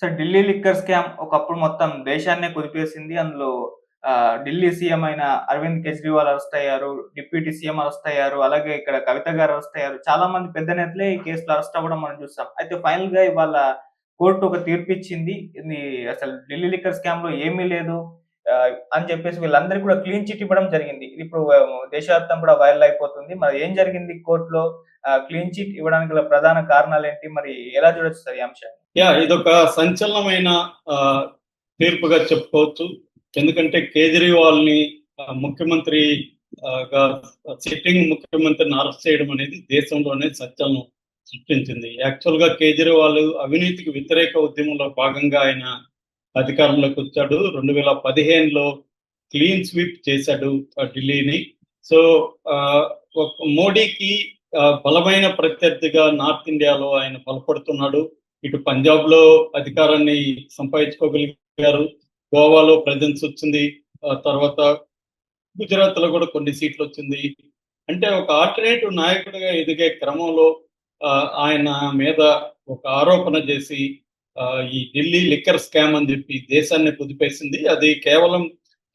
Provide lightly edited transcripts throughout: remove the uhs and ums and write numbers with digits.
So Delhi liquor scam ఒకప్పుడు మొత్తం దేశాన్నే కుదిపేసింది. అందులో ఢిల్లీ సీఎం అయిన అరవింద్ కేజ్రీవాల్ అరెస్ట్ అయ్యారు. డిప్యూటీ సీఎం అరెస్ట్ అయ్యారు. అలాగే ఇక్కడ కవిత గారు అరెస్ట్ అయ్యారు. చాలా మంది పెద్ద నేతలే ఈ కేసులో అరెస్ట్ అవ్వడం మనం చూసాం. అయితే ఫైనల్‌గా ఇవాళ కోర్ట్ ఒక తీర్పిచ్చింది. ఇది అసలు ఢిల్లీ లిక్కర్ స్కామ్‌లో ఏమీ లేదు అని చెప్పేసి వీళ్ళందరికీ కూడా క్లీన్ చిట్ ఇవ్వడం జరిగింది. ఇది ఇప్పుడు దేశవ్యాప్తంగా కూడా వైరల్ అయిపోతుంది. మరి ఏం జరిగింది కోర్ట్‌లో? క్లీన్ చిట్ ఇవ్వడానికి గల ప్రధాన కారణాలేంటి? మరి ఎలా చూడొచ్చు సార్ ఈ అంశాన్ని? ఇదొక సంచలనమైన తీర్పుగా చెప్పుకోవచ్చు. ఎందుకంటే కేజ్రీవాల్ ని ముఖ్యమంత్రి గా సిట్టింగ్ ముఖ్యమంత్రిని అరెస్ట్ చేయడం అనేది దేశంలోనే సంచలనం సృష్టించింది. యాక్చువల్ గా కేజ్రీవాల్ అవినీతికి వ్యతిరేక ఉద్యమంలో భాగంగా ఆయన అధికారంలోకి వచ్చాడు. 2015లో క్లీన్ స్వీప్ చేశాడు ఢిల్లీని. సో మోడీకి బలమైన ప్రత్యర్థిగా నార్త్ ఇండియాలో ఆయన బలపడుతున్నాడు. ఇటు పంజాబ్ లో అధికారాన్ని సంపాదించుకోగలిగారు, గోవాలో ప్రెజెన్స్ వచ్చింది, తర్వాత గుజరాత్ లో కూడా కొన్ని సీట్లు వచ్చింది. అంటే ఒక ఆల్టర్నేటివ్ నాయకుడిగా ఎదిగే క్రమంలో ఆయన మీద ఒక ఆరోపణ చేసి ఈ ఢిల్లీ లిక్కర్ స్కామ్ అని చెప్పి దేశాన్ని కుదిపేసింది. అది కేవలం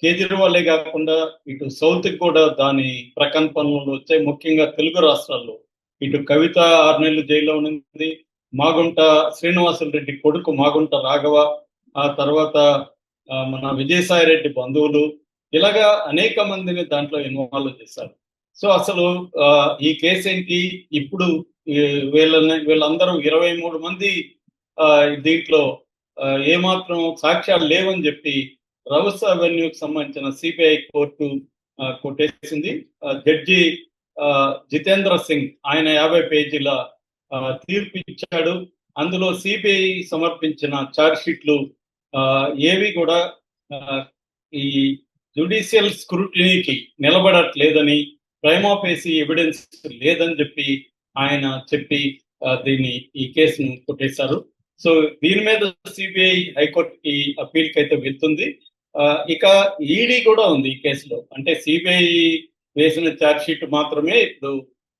కేజ్రీవాలే కాకుండా ఇటు సౌత్ కి కూడా దాని ప్రకంపనలు వచ్చాయి. ముఖ్యంగా తెలుగు రాష్ట్రాల్లో ఇటు కవిత 6 నెలలు జైల్లో ఉంది, మాగుంట శ్రీనివాసులు రెడ్డి కొడుకు మాగుంట రాఘవ, ఆ తర్వాత మన విజయసాయి రెడ్డి బంధువులు, ఇలాగా అనేక మందిని దాంట్లో ఇన్వాల్వ్ చేశారు. సో అసలు ఈ కేసు ఏంటి, ఇప్పుడు వీళ్ళందరూ 23 మంది దీంట్లో ఏమాత్రం సాక్ష్యాలు లేవని చెప్పి రౌస్ అవెన్యూకి సంబంధించిన సిబిఐ కోర్టు కొట్టేసింది. జడ్జి జితేంద్ర సింగ్ ఆయన 50 పేజీల తీర్పు ఇచ్చాడు. అందులో సిబిఐ సమర్పించిన ఛార్జ్ షీట్లు ఏవి కూడా ఈ జ్యుడిషియల్ స్క్రూటినీకి నిలబడట్లేదని, ప్రైమా ఫేసి ఎవిడెన్స్ లేదని చెప్పి ఆయన చెప్పి ఈ కేసును కొట్టేశారు. సో దీని మీద సిబిఐ హైకోర్టుకి అప్పీల్కి అయితే వెళ్తుంది. ఇక ఈడీ కూడా ఉంది ఈ కేసులో. అంటే సిబిఐ వేసిన ఛార్జ్ షీట్ మాత్రమే ఇప్పుడు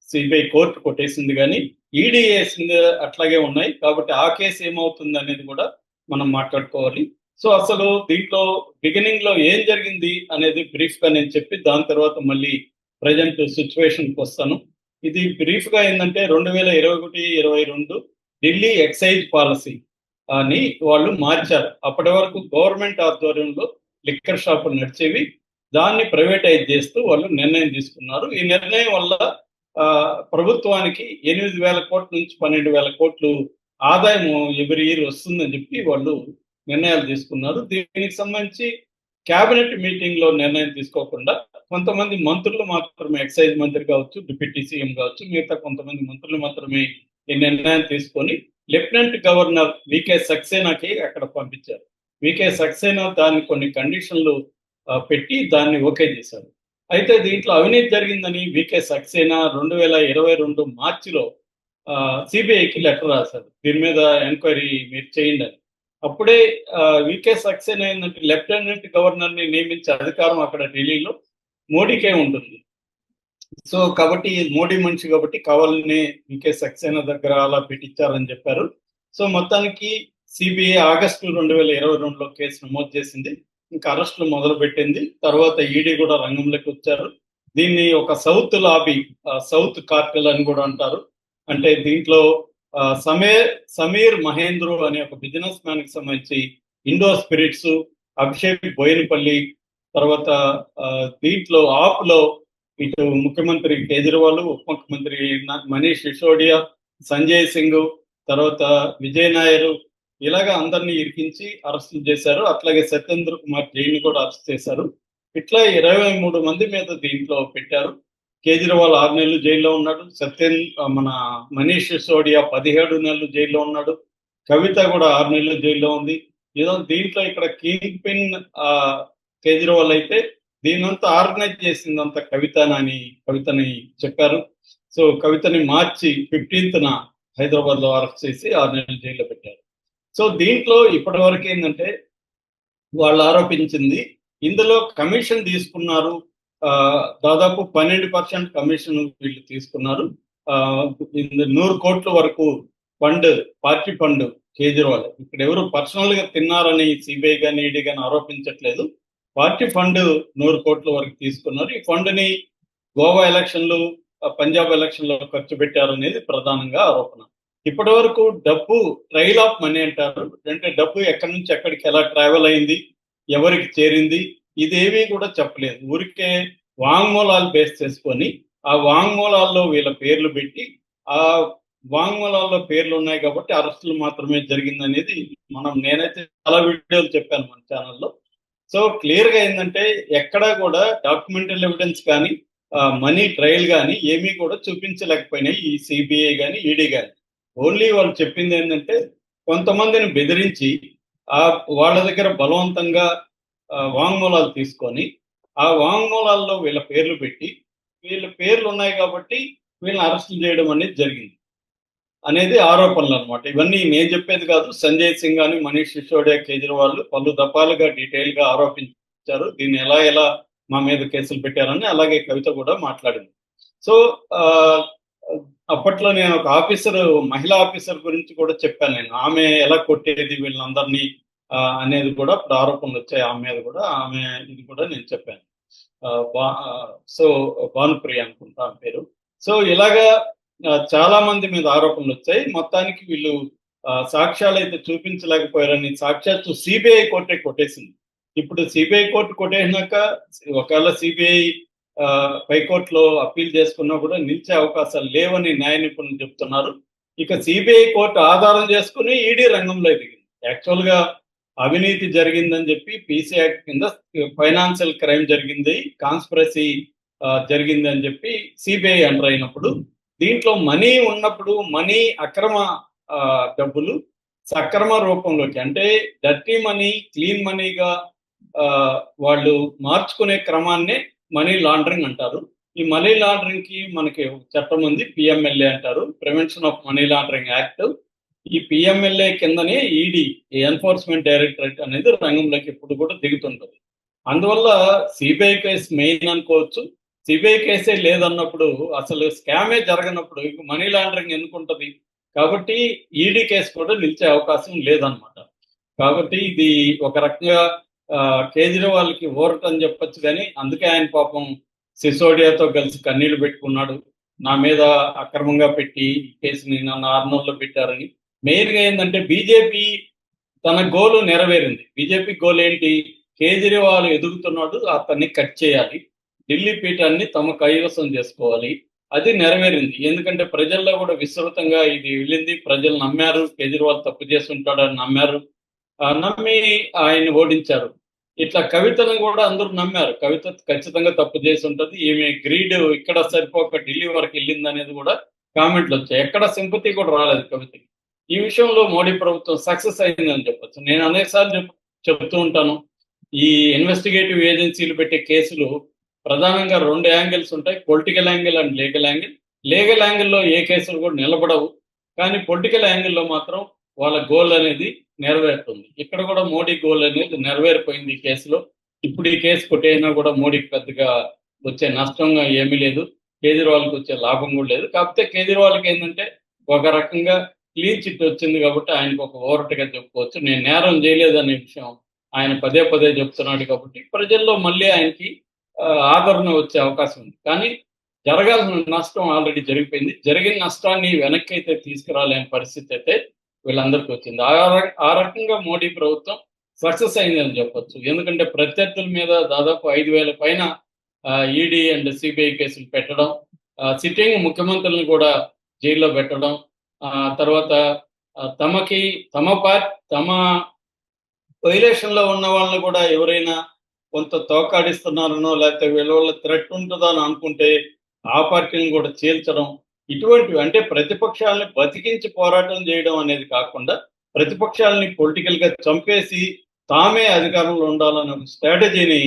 సిబిఐ కోర్టు కొట్టేసింది, కానీ ఈడీ వేసింది అట్లాగే ఉన్నాయి. కాబట్టి ఆ కేసు ఏమవుతుంది అనేది కూడా మనం మాట్లాడుకోవాలి. సో అసలు దీంట్లో బిగినింగ్ లో ఏం జరిగింది అనేది బ్రీఫ్ గా నేను చెప్పి దాని తర్వాత మళ్ళీ ప్రజెంట్ సిచ్యువేషన్కి వస్తాను. ఇది బ్రీఫ్ గా ఏంటంటే 2021-22 ఢిల్లీ ఎక్సైజ్ పాలసీ అని వాళ్ళు మార్చారు. అప్పటి వరకు గవర్నమెంట్ ఆధ్వర్యంలో లిక్కర్ షాపులు నడిచేవి, దాన్ని ప్రైవేటైజ్ చేస్తూ వాళ్ళు నిర్ణయం తీసుకున్నారు. ఈ నిర్ణయం వల్ల ప్రభుత్వానికి 8,000 కోట్ల నుంచి 12,000 కోట్లు ఆదాయం ఎవ్రీ ఇయర్ వస్తుందని చెప్పి వాళ్ళు నిర్ణయాలు తీసుకున్నారు. దీనికి సంబంధించి కేబినెట్ మీటింగ్ లో నిర్ణయం తీసుకోకుండా కొంతమంది మంత్రులు మాత్రమే, ఎక్సైజ్ మంత్రి కావచ్చు, డిప్యూటీ సీఎం కావచ్చు, మిగతా కొంతమంది మంత్రులు మాత్రమే ఈ నిర్ణయం తీసుకొని లెఫ్టినెంట్ గవర్నర్ వికే సక్సేనాకి అక్కడ పంపించారు. వికే సక్సేనా దాన్ని కొన్ని కండిషన్లు పెట్టి దాన్ని ఓకే చేశారు. అయితే దీంట్లో అవినీతి జరిగిందని వికే సక్సేనా 2022 మార్చిలో సిబిఐకి లెటర్ రాశారు, దీని మీద ఎంక్వైరీ మీరు చేయండి అని. అప్పుడే వికే సక్సేనా ఏంటంటే లెఫ్టినెంట్ గవర్నర్ ని నియమించే అధికారం అక్కడ ఢిల్లీలో మోడీకే ఉంటుంది. సో కాబట్టి మోడీ మనిషి కాబట్టి కావాలని వికే సక్సేనా దగ్గర అలా పెట్టించారని చెప్పారు. సో మొత్తానికి సిబిఐ ఆగస్టు 2022లో కేసు నమోదు చేసింది. ఇంకా అరెస్టులు మొదలు పెట్టింది. తర్వాత ఈడీ కూడా రంగంలోకి వచ్చారు. దీన్ని ఒక సౌత్ లాబీ, సౌత్ కార్టెల్ అని కూడా అంటారు. అంటే దీంట్లో సమీర్ మహేంద్రు అనే ఒక బిజినెస్ మ్యాన్ కి సంబంధించి ఇండో స్పిరిట్స్, అభిషేక్ బోయినపల్లి, తర్వాత దీంట్లో ఆప్లో ఇటు ముఖ్యమంత్రి కేజ్రీవాల్, ఉప ముఖ్యమంత్రి మనీష్ సిసోడియా, సంజయ్ సింగ్, తర్వాత విజయ్ నాయర్, ఇలాగా అందరినీ ఇరికించి అరెస్టులు చేశారు. అట్లాగే సత్యేంద్ర కుమార్ జైన్ కూడా అరెస్ట్ చేశారు. ఇట్లా 23 మంది మీద దీంట్లో పెట్టారు. కేజ్రీవాల్ 6 నెలలు జైల్లో ఉన్నాడు. మన మనీష్ సిసోడియా 17 నెలలు జైల్లో ఉన్నాడు. కవిత కూడా 6 నెలలు జైల్లో ఉంది. దీంట్లో ఇక్కడ కింగ్ పిన్ కేజ్రీవాల్ అయితే దీనంతా ఆర్గనైజ్ చేసిందంతా కవితని చెప్పారు. సో కవితని మార్చి 15న హైదరాబాద్ లో అరెస్ట్ చేసి 6 నెలలు జైల్లో పెట్టారు. సో దీంట్లో ఇప్పటి వరకు ఏంటంటే వాళ్ళు ఆరోపించింది ఇందులో కమిషన్ తీసుకున్నారు, దాదాపు 12% కమిషన్ వీళ్ళు తీసుకున్నారు. 100 కోట్ల వరకు ఫండ్, పార్టీ ఫండ్ కేజ్రీవాల్. ఇక్కడ ఎవరు పర్సనల్ గా తిన్నారని సిబిఐ కానీ ఈడీ కానీ ఆరోపించట్లేదు. పార్టీ ఫండ్ 100 కోట్ల వరకు తీసుకున్నారు. ఈ ఫండ్ ని గోవా ఎలక్షన్లు, పంజాబ్ ఎలక్షన్ లో ఖర్చు పెట్టారనేది ప్రధానంగా ఆరోపణ. ఇప్పటి వరకు డబ్బు ట్రైల్ ఆఫ్ మనీ అంటారు, అంటే డబ్బు ఎక్కడి నుంచి ఎక్కడికి ఎలా ట్రావెల్ అయింది, ఎవరికి చేరింది, ఇదేమీ కూడా చెప్పలేదు. ఊరికే వాంగ్మూలాలు బేస్ చేసుకొని ఆ వాంగ్మూలాల్లో వీళ్ళ పేర్లు పెట్టి, ఆ వాంగ్మూలాల్లో పేర్లు ఉన్నాయి కాబట్టి అరెస్టులు మాత్రమే జరిగిందనేది నేనైతే చాలా వీడియోలు చెప్పాను మన ఛానల్లో. సో క్లియర్ గా ఏంటంటే ఎక్కడా కూడా డాక్యుమెంటల్ ఎవిడెన్స్ కానీ మనీ ట్రయల్ కానీ ఏమీ కూడా చూపించలేకపోయినాయి ఈ సిబిఐ కానీ ఈడీ కానీ. ఓన్లీ వాళ్ళు చెప్పింది ఏంటంటే కొంతమందిని బెదిరించి వాళ్ళ దగ్గర బలవంతంగా వాంగ్మూలాలు తీసుకొని ఆ వాంగ్మూలాల్లో వీళ్ళ పేర్లు పెట్టి, వీళ్ళ పేర్లు ఉన్నాయి కాబట్టి వీళ్ళని అరెస్టులు చేయడం అనేది జరిగింది అనేది ఆరోపణలు అనమాట. ఇవన్నీ నేను చెప్పేది కాదు. సంజయ్ సింగ్ కానీ మనీష్ సిసోడియా, కేజ్రీవాల్ పలు దఫాలుగా డీటెయిల్ గా ఆరోపించారు దీన్ని ఎలా మా మీద కేసులు పెట్టారని. అలాగే కవిత కూడా మాట్లాడింది. సో అప్పట్లో నేను ఒక మహిళా ఆఫీసర్ గురించి కూడా చెప్పాను. నేను ఆమె ఎలా కొట్టేది వీళ్ళందరినీ అనేది కూడా ఇప్పుడు ఆరోపణలు వచ్చాయి ఆమె మీద కూడా. ఆమె ఇది కూడా నేను చెప్పాను. సో భానుప్రియ అనుకుంటా ఆమె పేరు. సో ఇలాగా చాలా మంది మీద ఆరోపణలు వచ్చాయి. మొత్తానికి వీళ్ళు సాక్ష్యాలు అయితే చూపించలేకపోయారని సాక్షాత్తు సిబిఐ కోర్టే కొట్టేసింది. ఇప్పుడు సిబిఐ కోర్టు కొట్టేసినాక ఒకవేళ సిబిఐ హైకోర్టులో అప్పీల్ చేసుకున్నా కూడా నిలిచే అవకాశాలు లేవని న్యాయ నిపుణులు చెప్తున్నారు. ఇక సిబిఐ కోర్టు ఆధారం చేసుకుని ఈడీ రంగంలో దిగింది. యాక్చువల్ గా అవినీతి జరిగిందని చెప్పి పీసీ యాక్ట్ కింద ఫైనాన్షియల్ క్రైమ్ జరిగింది, కాన్స్పిరసీ జరిగింది అని చెప్పి సిబిఐ ఎంటర్ అయినప్పుడు, దీంట్లో మనీ ఉన్నప్పుడు మనీ అక్రమ డబ్బులు సక్రమ రూపంలోకి, అంటే డర్టీ మనీ క్లీన్ మనీగా వాళ్ళు మార్చుకునే క్రమాన్నే మనీ లాండరింగ్ అంటారు. ఈ మనీ లాండరింగ్ కి మనకి చట్టం ఉంది, పిఎంఎల్ఏ అంటారు, prevention of money laundering act. ఈ పిఎంఎల్ఏ కిందనే ఈడీ, ఎన్ఫోర్స్మెంట్ డైరెక్టరేట్ అనేది రంగంలోకి ఇప్పుడు కూడా దిగుతుంటది. అందువల్ల సిబిఐ కేసు మెయిన్ అనుకోవచ్చు. సిబిఐ కేసే లేదన్నప్పుడు, అసలు స్కామే జరగనప్పుడు మనీ లాండరింగ్ ఎందుకు ఉంటుంది? కాబట్టి ఈడీ కేసు కూడా నిలిచే అవకాశం లేదన్నమాట. కాబట్టి ఇది ఒక రకంగా కేజ్రీవాల్కి ఓరట్ అని చెప్పొచ్చు. కానీ అందుకే ఆయన పాపం సిసోడియాతో కలిసి కన్నీళ్లు పెట్టుకున్నాడు. నా మీద అక్రమంగా పెట్టి ఈ కేసుని నన్ను 6 నెలల్లో పెట్టారని. మెయిన్ గా ఏంటంటే బీజేపీ తన గోలు నెరవేరింది. బీజేపీ గోల్ ఏంటి? కేజ్రీవాల్ ఎదుగుతున్నాడు, అతన్ని కట్ చేయాలి, ఢిల్లీ పీఠాన్ని తమ కైవసం చేసుకోవాలి. అది నెరవేరింది. ఎందుకంటే ప్రజల్లో కూడా విస్తృతంగా ఇది వెళ్ళింది. ప్రజలు నమ్మారు, కేజ్రీవాల్ తప్పు చేసి ఉంటాడని నమ్మారు. నమ్మి ఆయన్ని ఓడించారు. ఇట్లా కవితను కూడా అందరూ నమ్మారు, కవిత ఖచ్చితంగా తప్పు చేసి ఉంటుంది, ఈమె గ్రీడ్ ఇక్కడ సరిపోక ఢిల్లీ వరకు వెళ్ళింది అనేది కూడా కామెంట్లు వచ్చాయి. ఎక్కడ సింపతి కూడా రాలేదు కవితకి. ఈ విషయంలో మోడీ ప్రభుత్వం సక్సెస్ అయిందని చెప్పొచ్చు. నేను అనేకసార్లు చెప్తూ ఉంటాను, ఈ ఇన్వెస్టిగేటివ్ ఏజెన్సీలు పెట్టే కేసులు ప్రధానంగా 2 యాంగిల్స్ ఉంటాయి, political angle and legal angle. Legal యాంగిల్లో ఏ కేసులు కూడా నిలబడవు, కానీ పొలిటికల్ యాంగిల్లో మాత్రం వాళ్ళ గోల్ అనేది నెరవేరుతుంది. ఇక్కడ కూడా మోడీ గోల్ అనేది నెరవేరిపోయింది ఈ కేసులో. ఇప్పుడు ఈ కేసు కొట్టేసినా కూడా మోడీకి పెద్దగా వచ్చే నష్టంగా ఏమీ లేదు, కేజ్రీవాల్కి వచ్చే లాభం కూడా లేదు. కాకపోతే కేజ్రీవాల్కి ఏంటంటే ఒక రకంగా క్లీన్ చిట్ వచ్చింది కాబట్టి ఆయనకు ఒక ఓరటగా చెప్పుకోవచ్చు. నేను నేరం చేయలేదనే విషయం ఆయన పదే పదే చెప్తున్నాడు కాబట్టి ప్రజల్లో మళ్ళీ ఆయనకి ఆదరణ వచ్చే అవకాశం ఉంది. కానీ జరగాల్సిన నష్టం ఆల్రెడీ జరిగిపోయింది. జరిగిన నష్టాన్ని వెనక్కి అయితే తీసుకురాలేని పరిస్థితి అయితే వీళ్ళందరికీ వచ్చింది. ఆ రకంగా మోడీ ప్రభుత్వం సక్సెస్ అయిందని చెప్పొచ్చు. ఎందుకంటే ప్రత్యర్థుల మీద దాదాపు 5,000 పైన ఈడీ అండ్ సిబిఐ కేసులు పెట్టడం, సిట్టింగ్ ముఖ్యమంత్రులను కూడా జైల్లో పెట్టడం, తర్వాత తమ వైలేషన్ లో ఉన్న వాళ్ళని కూడా ఎవరైనా కొంత తోకాడిస్తున్నారనో లేకపోతే వీళ్ళ థ్రెట్ ఉంటుందో అని అనుకుంటే ఆ పార్టీలను కూడా చీల్చడం, ఇటువంటివి. అంటే ప్రతిపక్షాలని బతికించి పోరాటం చేయడం అనేది కాకుండా ప్రతిపక్షాలని పొలిటికల్ గా చంపేసి తామే అధికారంలో ఉండాలనే ఒక స్ట్రాటజీని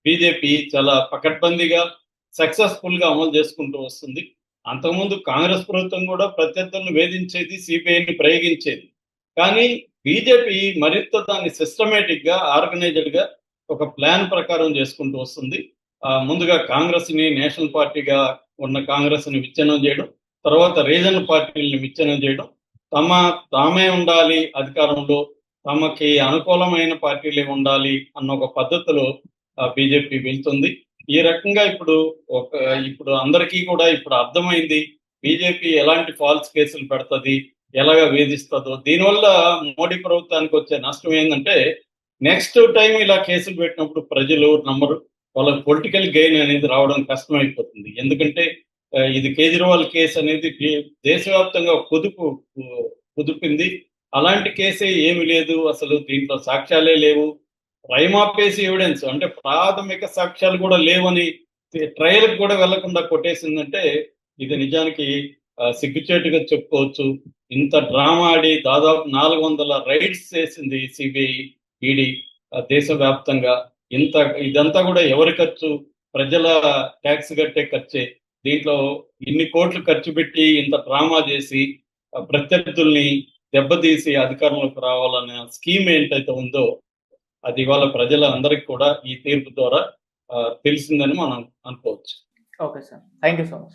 బీజేపీ చాలా పకడ్బందీగా సక్సెస్ఫుల్ గా అమలు చేసుకుంటూ వస్తుంది. అంతకుముందు కాంగ్రెస్ ప్రభుత్వం కూడా ప్రత్యర్థులను వేధించేది, సిబిఐని ప్రయోగించేది. కానీ బీజేపీ మరింత దాన్ని సిస్టమేటిక్ గా, ఆర్గనైజ్డ్ గా ఒక ప్లాన్ ప్రకారం చేసుకుంటూ వస్తుంది. ముందుగా కాంగ్రెస్ ని నేషనల్ పార్టీగా ఉన్న కాంగ్రెస్ ని విచ్ఛిన్నం చేయడం, తర్వాత రీజనల్ పార్టీలను విచ్ఛిన్నం చేయడం, తామే ఉండాలి అధికారంలో, తమకి అనుకూలమైన పార్టీలే ఉండాలి అన్న ఒక పద్ధతిలో బీజేపీ వెళ్తుంది. ఈ రకంగా ఇప్పుడు అందరికీ కూడా ఇప్పుడు అర్థమైంది బీజేపీ ఎలాంటి ఫాల్స్ కేసులు పెడుతుంది, ఎలాగ వేధిస్తుందో. దీనివల్ల మోడీ ప్రభుత్వానికి వచ్చే నష్టం ఏంటంటే నెక్స్ట్ టైం ఇలా కేసులు పెట్టినప్పుడు ప్రజలు నమ్మరు, వాళ్ళకి పొలిటికల్ గెయిన్ అనేది రావడం కష్టమైపోతుంది. ఎందుకంటే ఇది కేజ్రీవాల్ కేసు అనేది దేశవ్యాప్తంగా కుదిపింది. అలాంటి కేసే ఏమి లేదు, అసలు దీంట్లో సాక్ష్యాలే లేవు, రైమాపేసి ఎవిడెన్స్ అంటే ప్రాథమిక సాక్ష్యాలు కూడా లేవని ట్రయల్కి కూడా వెళ్లకుండా కొట్టేసిందంటే ఇది నిజానికి సిగ్గుచేటుగా చెప్పుకోవచ్చు. ఇంత డ్రామా ఆడి దాదాపు 400 రైడ్స్ చేసింది సిబిఐ, ఈడీ దేశవ్యాప్తంగా. ఇదంతా కూడా ఎవరి ఖర్చు? ప్రజల ట్యాక్స్ కట్టే ఖర్చే. దీంట్లో ఇన్ని కోట్లు ఖర్చు పెట్టి ఇంత డ్రామా చేసి ప్రత్యర్థుల్ని దెబ్బతీసి అధికారంలోకి రావాలనే స్కీమ్ ఏంటైతే ఉందో అది ఇవాళ ప్రజలందరికీ కూడా ఈ తీర్పు ద్వారా తెలిసిందని మనం అనుకోవచ్చు. Okay sir, thank you so much.